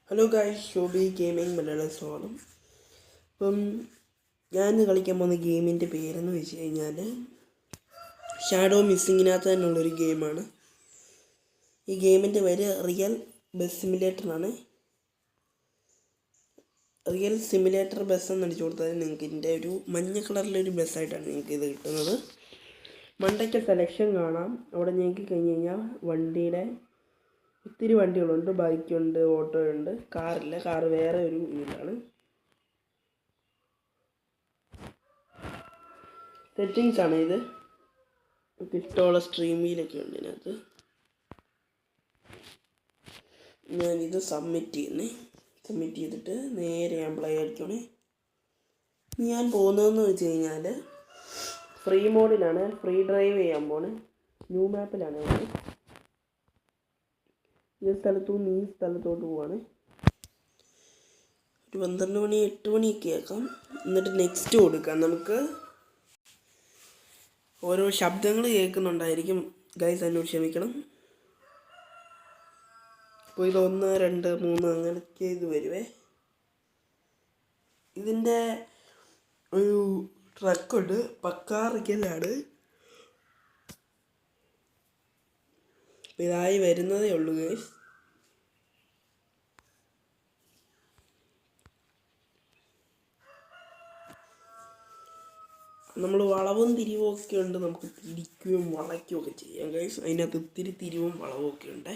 Hello guys, Shobi gaming Malayalam സ്വാഗതം. ഇപ്പം ഞാൻ കളിക്കാൻ പോകുന്ന ഗെയിമിൻ്റെ പേരെന്ന് വെച്ച് കഴിഞ്ഞാൽ ഷാഡോ മിസ്സിങ്ങിനകത്ത് തന്നെയുള്ളൊരു ഗെയിമാണ്. ഈ ഗെയിമിൻ്റെ പേര് റിയൽ ബസ് സിമുലേറ്ററാണ്. റിയൽ സിമുലേറ്റർ ബസ് എന്ന് അടിച്ചു കൊടുത്താൽ നിങ്ങൾക്ക് ഇതിൻ്റെ ഒരു മഞ്ഞ കളറിലൊരു ബസ്സായിട്ടാണ് നിങ്ങൾക്ക് ഇത് കിട്ടുന്നത്. മണ്ടയ്ക്ക് സെലക്ഷൻ കാണാം. അവിടെ ഞെക്കി കഴിഞ്ഞ് കഴിഞ്ഞാൽ വണ്ടിയുടെ ഒത്തിരി വണ്ടികളുണ്ട്. ബൈക്കുണ്ട്, ഓട്ടോ ഉണ്ട്, കാറില്ല. കാറ് വേറെ ഒരു ഇതിലാണ്. സെറ്റിങ്സ് ആണ് ഇത്. ഇഷ്ടമുള്ള സ്ട്രീമിലൊക്കെ ഉണ്ട് ഇതിനകത്ത്. ഞാനിത് സബ്മിറ്റ് ചെയ്തിട്ട് നേരെ ഞാൻ പ്ലേ അടിക്കണേ. ഞാൻ പോകുന്നതെന്ന് വെച്ച് കഴിഞ്ഞാൽ ഫ്രീ മോഡിലാണ്. ഫ്രീ ഡ്രൈവ് ചെയ്യാൻ പോണേ. ന്യൂ മാപ്പിലാണ്. ഈ സ്ഥലത്തുനിന്ന് ഈ സ്ഥലത്തോട്ട് പോവാണ്. ഒരു 12 മണി 8 മണിയൊക്കെ ആക്കാം. എന്നിട്ട് നെക്സ്റ്റ് കൊടുക്കാം. നമുക്ക് ഓരോ ശബ്ദങ്ങൾ കേൾക്കുന്നുണ്ടായിരിക്കും. ഗൈസ്, എന്നോട് ക്ഷമിക്കണം. അപ്പോൾ ഇത് 1 2 3 അങ്ങനെയൊക്കെ ഇത് വരുവേ. ഇതിൻ്റെ ഒരു ട്രക്കുണ്ട്. പക്കാ റിയലാണ്. ഇതായി വരുന്നതേ ഉള്ളൂ ഗൈസ്. നമ്മൾ വളവും തിരിവും ഒക്കെ ഉണ്ട്. നമുക്ക് തിരിക്കുകയും വളയ്ക്കുകയും ഒക്കെ ചെയ്യാം ഗൈസ്. അതിനകത്ത് ഒത്തിരി തിരിവും വളവും ഒക്കെ ഉണ്ട്.